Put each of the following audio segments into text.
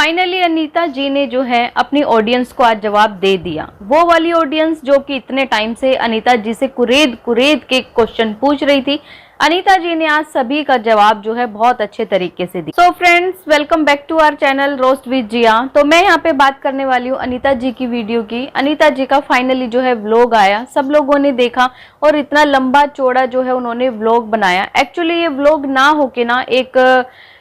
Finally Anita जी ने जो है अपनी ऑडियंस को आज जवाब दे दिया। वो वाली ऑडियंस जो कि इतने टाइम से अनीता जी से कुरेद कुरेद के क्वेश्चन पूछ रही थी, अनीता जी ने आज सभी का जवाब जो है बहुत अच्छे तरीके से दिया। So friends, welcome back to our channel roast with Jiya. तो मैं यहाँ पे बात करने वाली हूँ अनीता जी की वीडियो की। अनीता जी का फाइनली जो है व्लॉग आया, सब लोगों ने देखा और इतना लंबा चौड़ा जो है उन्होंने व्लॉग बनाया। एक्चुअली ये व्लॉग ना होके ना एक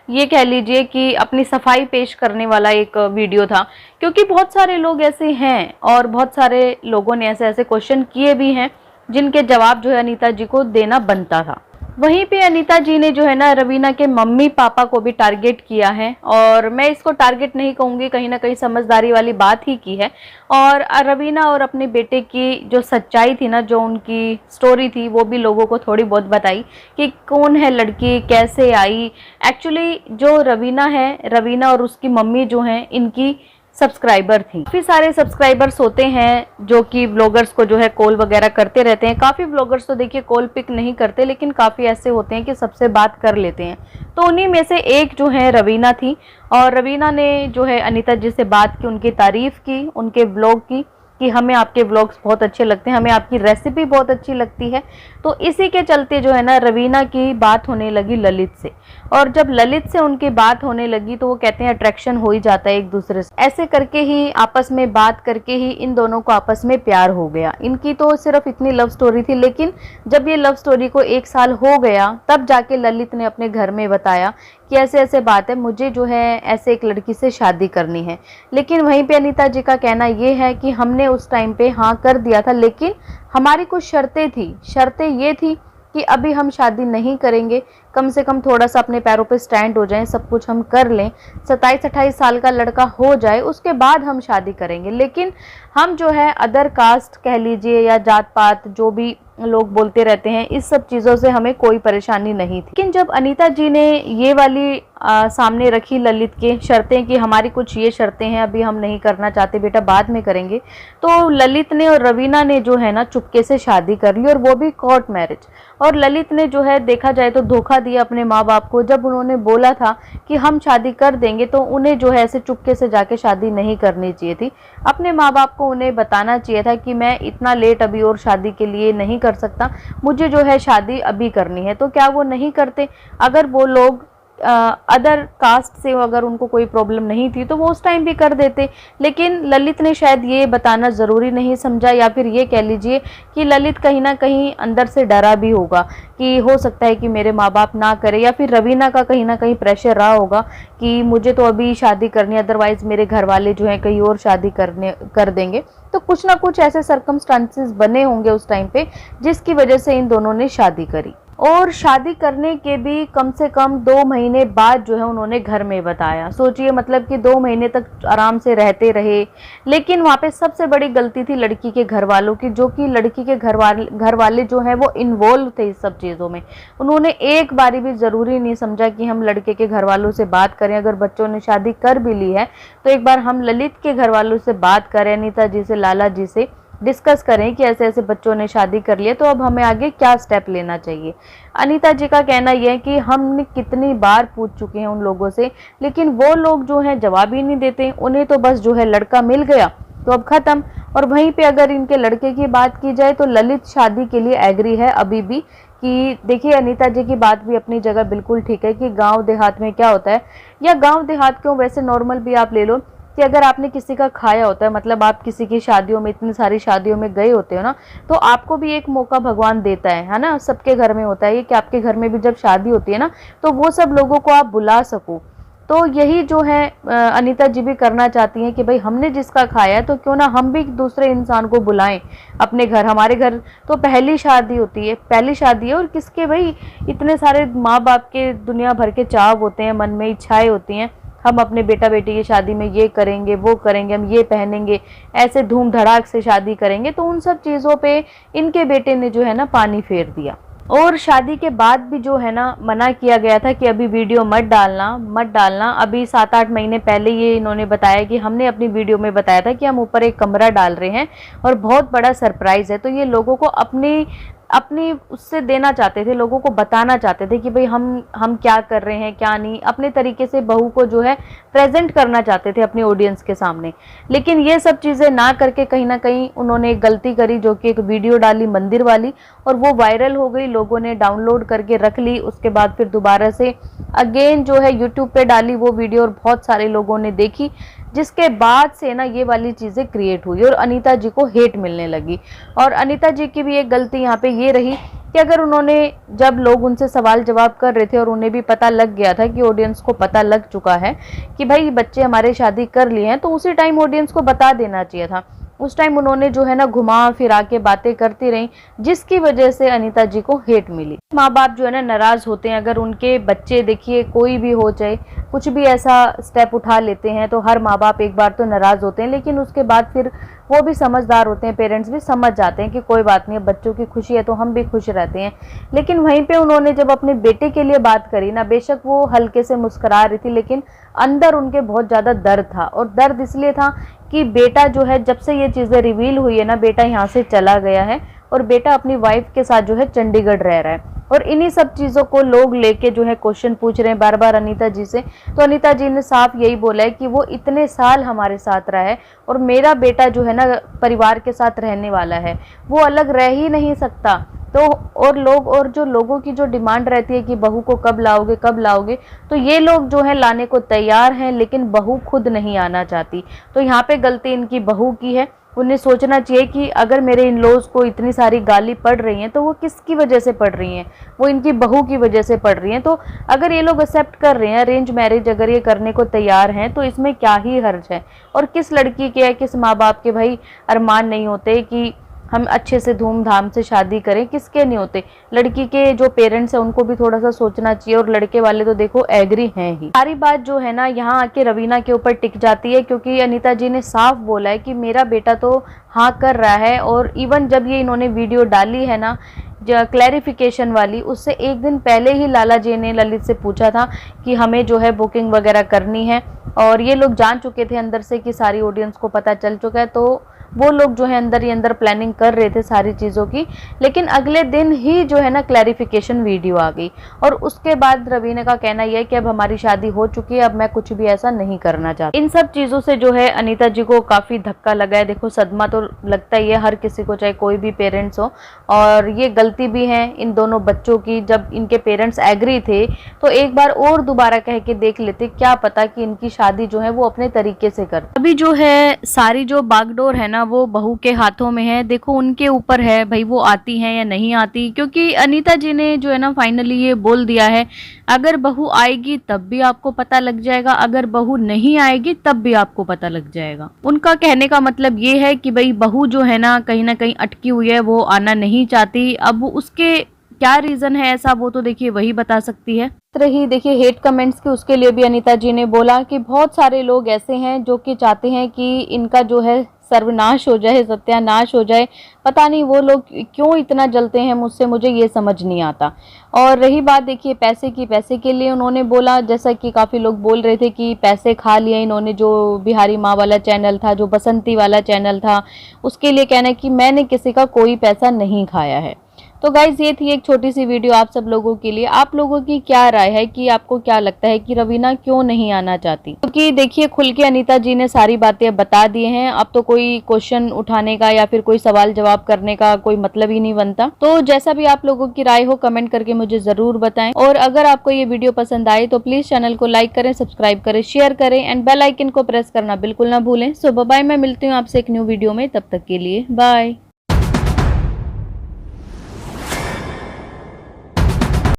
ये कह लीजिए कि अपनी सफाई पेश करने वाला एक वीडियो था, क्योंकि बहुत सारे लोग ऐसे हैं और बहुत सारे लोगों ने ऐसे ऐसे क्वेश्चन किए भी हैं जिनके जवाब जो है अनीता जी को देना बनता था। वहीं पे अनीता जी ने जो है ना रवीना के मम्मी पापा को भी टारगेट किया है, और मैं इसको टारगेट नहीं कहूँगी, कहीं ना कहीं समझदारी वाली बात ही की है। और रवीना और अपने बेटे की जो सच्चाई थी ना, जो उनकी स्टोरी थी, वो भी लोगों को थोड़ी बहुत बताई कि कौन है लड़की, कैसे आई। एक्चुअली जो रवीना और उसकी मम्मी जो हैं, इनकी सब्सक्राइबर थी। काफी सारे सब्सक्राइबर्स होते हैं जो कि ब्लॉगर्स को जो है कॉल वगैरह करते रहते हैं। काफी ब्लॉगर्स तो देखिए कॉल पिक नहीं करते, लेकिन काफी ऐसे होते हैं कि सबसे बात कर लेते हैं। तो उन्हीं में से एक जो है रवीना थी, और रवीना ने जो है अनीता जी से बात की, उनकी तारीफ की, उनके ब्लॉग की कि हमें आपके व्लॉग्स बहुत अच्छे लगते हैं, हमें आपकी रेसिपी बहुत अच्छी लगती है। तो इसी के चलते जो है ना रवीना की बात होने लगी ललित से, और जब ललित से उनकी बात होने लगी तो वो कहते हैं अट्रैक्शन हो ही जाता है एक दूसरे से। ऐसे करके ही आपस में बात करके ही इन दोनों को आपस में प्यार हो गया। इनकी तो सिर्फ इतनी लव स्टोरी थी, लेकिन जब ये लव स्टोरी को 1 साल हो गया तब जाके ललित ने अपने घर में बताया कि ऐसे ऐसे बात है, मुझे जो है ऐसे एक लड़की से शादी करनी है। लेकिन वहीं पे अनीता जी का कहना ये है कि हमने उस टाइम पे हाँ कर दिया था, लेकिन हमारी कुछ शर्तें थी। शर्तें ये थी कि अभी हम शादी नहीं करेंगे, कम से कम थोड़ा सा अपने पैरों पे स्टैंड हो जाएं, सब कुछ हम कर लें, 27-28 साल का लड़का हो जाए, उसके बाद हम शादी करेंगे। लेकिन हम जो है अदर कास्ट कह लीजिए या जात पात, जो भी लोग बोलते रहते हैं, इस सब चीज़ों से हमें कोई परेशानी नहीं थी। लेकिन जब अनीता जी ने ये वाली सामने रखी ललित के शर्तें कि हमारी कुछ ये शर्तें हैं, अभी हम नहीं करना चाहते बेटा, बाद में करेंगे, तो ललित ने और रवीना ने जो है ना चुपके से शादी कर ली, और वो भी कोर्ट मैरिज। और ललित ने जो है देखा जाए तो धोखा दिया अपने माँ बाप को। जब उन्होंने बोला था कि हम शादी कर देंगे, तो उन्हें जो है ऐसे चुपके से जाके शादी नहीं करनी चाहिए थी। अपने माँ बाप को उन्हें बताना चाहिए था कि मैं इतना लेट अभी और शादी के लिए नहीं कर सकता, मुझे जो है शादी अभी करनी है। तो क्या वो नहीं करते? अगर वो लोग अदर कास्ट से अगर उनको कोई प्रॉब्लम नहीं थी तो वो उस टाइम भी कर देते। लेकिन ललित ने शायद ये बताना ज़रूरी नहीं समझा, या फिर ये कह लीजिए कि ललित कहीं ना कहीं अंदर से डरा भी होगा कि हो सकता है कि मेरे माँ बाप ना करे, या फिर रवीना का कहीं ना कहीं प्रेशर रहा होगा कि मुझे तो अभी शादी करनी है, अदरवाइज़ मेरे घर वाले जो हैं कहीं और शादी कर देंगे। तो कुछ ना कुछ ऐसे सर्कमस्टांसेस बने होंगे उस टाइम पे, जिसकी वजह से इन दोनों ने शादी करी। और शादी करने के भी कम से कम 2 महीने बाद जो है उन्होंने घर में बताया। सोचिए, मतलब कि 2 महीने तक आराम से रहते रहे। लेकिन वहाँ पे सबसे बड़ी गलती थी लड़की के घर वालों की, जो कि लड़की के घर वाले जो हैं वो इन्वॉल्व थे इस सब चीज़ों में। उन्होंने एक बारी भी ज़रूरी नहीं समझा कि हम लड़के के घर वालों से बात करें। अगर बच्चों ने शादी कर भी ली है तो एक बार हम ललित के घर वालों से बात करें, अनीता जी से, लाला जी से डिस्कस करें कि ऐसे ऐसे बच्चों ने शादी कर लिया, तो अब हमें आगे क्या स्टेप लेना चाहिए। अनीता जी का कहना यह है कि हमने कितनी बार पूछ चुके हैं उन लोगों से, लेकिन वो लोग जो हैं जवाब ही नहीं देते। उन्हें तो बस जो है लड़का मिल गया तो अब ख़त्म। और वहीं पे अगर इनके लड़के की बात की जाए तो ललित शादी के लिए एग्री है अभी भी। कि देखिए, अनीता जी की बात भी अपनी जगह बिल्कुल ठीक है कि गाँव देहात में क्या होता है, या गाँव देहात क्यों, वैसे नॉर्मल भी आप ले लो कि अगर आपने किसी का खाया होता है, मतलब आप किसी की शादियों में, इतनी सारी शादियों में गए होते हो ना, तो आपको भी एक मौका भगवान देता है ना। सबके घर में होता है ये कि आपके घर में भी जब शादी होती है ना, तो वो सब लोगों को आप बुला सको। तो यही जो है अनीता जी भी करना चाहती हैं कि भाई हमने जिसका खाया है तो क्यों ना हम भी दूसरे इंसान को बुलाएं अपने घर। हमारे घर तो पहली शादी होती है, पहली शादी है, और किसके भाई इतने सारे माँ बाप के दुनिया भर के चाव होते हैं, मन में इच्छाएं होती हैं, हम अपने बेटा बेटी की शादी में ये करेंगे, वो करेंगे, हम ये पहनेंगे, ऐसे धूम धड़ाक से शादी करेंगे। तो उन सब चीज़ों पे इनके बेटे ने जो है ना पानी फेर दिया। और शादी के बाद भी जो है ना मना किया गया था कि अभी वीडियो मत डालना। अभी 7-8 महीने पहले ये इन्होंने बताया कि हमने अपनी वीडियो में बताया था कि हम ऊपर एक कमरा डाल रहे हैं और बहुत बड़ा सरप्राइज़ है। तो ये लोगों को अपनी अपनी उससे देना चाहते थे, लोगों को बताना चाहते थे कि भाई हम क्या कर रहे हैं क्या नहीं, अपने तरीके से बहू को जो है प्रेजेंट करना चाहते थे अपनी ऑडियंस के सामने। लेकिन ये सब चीज़ें ना करके कहीं ना कहीं उन्होंने एक गलती करी, जो कि एक वीडियो डाली मंदिर वाली, और वो वायरल हो गई, लोगों ने डाउनलोड करके रख ली। उसके बाद फिर दोबारा से अगेन जो है यूट्यूब पे डाली वो वीडियो और बहुत सारे लोगों ने देखी, जिसके बाद से ना ये वाली चीज़ें क्रिएट हुई और अनीता जी को हेट मिलने लगी। और अनीता जी की भी एक गलती यहाँ पे ये रही कि अगर उन्होंने, जब लोग उनसे सवाल जवाब कर रहे थे और उन्हें भी पता लग गया था कि ऑडियंस को पता लग चुका है कि भाई बच्चे हमारे शादी कर लिए हैं, तो उसी टाइम ऑडियंस को बता देना चाहिए था। उस टाइम उन्होंने जो है ना घुमा फिरा के बातें करती रही, जिसकी वजह से अनीता जी को हेट मिली। माँ बाप जो है ना नाराज होते हैं अगर उनके बच्चे, देखिए कोई भी हो चाहे कुछ भी ऐसा स्टेप उठा लेते हैं, तो हर माँ बाप एक बार तो नाराज होते हैं, लेकिन उसके बाद फिर वो भी समझदार होते हैं, पेरेंट्स भी समझ जाते हैं कि कोई बात नहीं, बच्चों की खुशी है तो हम भी खुश रहते हैं। लेकिन वहीं पे उन्होंने जब अपने बेटे के लिए बात करी ना, बेशक वो हल्के से मुस्कुरा रही थी, लेकिन अंदर उनके बहुत ज़्यादा दर्द था। और दर्द इसलिए था कि बेटा जो है, जब से ये चीज़ें रिवील हुई है ना, बेटा यहाँ से चला गया है और बेटा अपनी वाइफ के साथ जो है चंडीगढ़ रह रहा है। और इन्हीं सब चीज़ों को लोग लेके जो है क्वेश्चन पूछ रहे हैं बार बार अनीता जी से। तो अनीता जी ने साफ यही बोला है कि वो इतने साल हमारे साथ रहा है और मेरा बेटा जो है ना परिवार के साथ रहने वाला है, वो अलग रह ही नहीं सकता। तो और जो लोगों की जो डिमांड रहती है कि बहू को कब लाओगे कब लाओगे, तो ये लोग जो है लाने को तैयार हैं, लेकिन बहू खुद नहीं आना चाहती। तो यहाँ पे गलती इनकी बहू की है। उन्हें सोचना चाहिए कि अगर मेरे इन लॉज को इतनी सारी गाली पड़ रही हैं तो वो किसकी वजह से पड़ रही हैं, वो इनकी बहू की वजह से पड़ रही हैं। तो अगर ये लोग एक्सेप्ट कर रहे हैं अरेंज मैरिज, अगर ये करने को तैयार हैं, तो इसमें क्या ही हर्ज है। और किस लड़की के, किस माँ बाप के भाई अरमान नहीं होते कि हम अच्छे से धूमधाम से शादी करें, किसके नहीं होते। लड़की के जो पेरेंट्स हैं उनको भी थोड़ा सा सोचना चाहिए, और लड़के वाले तो देखो एग्री हैं ही। सारी बात जो है ना यहाँ आके रवीना के ऊपर टिक जाती है, क्योंकि अनीता जी ने साफ बोला है कि मेरा बेटा तो हाँ कर रहा है। और इवन जब ये इन्होंने वीडियो डाली है ना क्लैरिफिकेशन वाली, उससे एक दिन पहले ही लाला जी ने ललित से पूछा था कि हमें जो है बुकिंग वगैरह करनी है, और ये लोग जान चुके थे अंदर से कि सारी ऑडियंस को पता चल चुका है, तो वो लोग जो है अंदर ही अंदर प्लानिंग कर रहे थे सारी चीज़ों की। लेकिन अगले दिन ही जो है ना क्लैरिफिकेशन वीडियो आ गई, और उसके बाद रवीना का कहना यह है कि अब हमारी शादी हो चुकी है, अब मैं कुछ भी ऐसा नहीं करना चाहती। इन सब चीज़ों से जो है अनीता जी को काफ़ी धक्का लगा है। देखो सदमा तो लगता ही है हर किसी को, चाहे कोई भी पेरेंट्स हो। और ये गलती भी है इन दोनों बच्चों की, जब इनके पेरेंट्स एग्री थे तो एक बार और दोबारा कह के देख लेते, क्या पता कि इनकी शादी जो है वो अपने तरीके से कर। अभी जो है सारी जो बागडोर है ना वो बहू के हाथों में है। देखो उनके ऊपर है भाई, वो आती हैं या नहीं आती, क्योंकि अनीता जी ने जो है ना फाइनली ये बोल दिया है, अगर बहू आएगी तब भी आपको पता लग जाएगा, अगर बहू नहीं आएगी तब भी आपको पता लग जाएगा। उनका कहने का मतलब ये है कि भाई बहू जो है ना कहीं अटकी हुई है, वो आना नहीं चाहती। अब उसके क्या रीजन है ऐसा, वो तो देखिए वही बता सकती है। रही देखिए हेट कमेंट्स की, उसके लिए भी अनीता जी ने बोला कि बहुत सारे लोग ऐसे हैं जो कि चाहते हैं कि इनका जो है सर्वनाश हो जाए, सत्यानाश हो जाए। पता नहीं वो लोग क्यों इतना जलते हैं मुझसे, मुझे ये समझ नहीं आता। और रही बात देखिए पैसे की, पैसे के लिए उन्होंने बोला, जैसा कि काफ़ी लोग बोल रहे थे कि पैसे खा लिए इन्होंने, जो बिहारी माँ वाला चैनल था, जो बसंती वाला चैनल था, उसके लिए कहना है कि मैंने किसी का कोई पैसा नहीं खाया है। तो गाइज ये थी एक छोटी सी वीडियो आप सब लोगों के लिए। आप लोगों की क्या राय है कि आपको क्या लगता है कि रवीना क्यों नहीं आना चाहती? क्योंकि देखिए खुल के अनीता जी ने सारी बातें बता दी हैं, अब तो कोई क्वेश्चन उठाने का या फिर कोई सवाल जवाब करने का कोई मतलब ही नहीं बनता। तो जैसा भी आप लोगों की राय हो कमेंट करके मुझे जरूर बताएं, और अगर आपको ये वीडियो पसंद आए तो प्लीज चैनल को लाइक करें, सब्सक्राइब करें, शेयर करें एंड बेल आइकन को प्रेस करना बिल्कुल ना भूलें। सो बाय, मैं मिलती हूँ आपसे एक न्यू वीडियो में, तब तक के लिए बाय।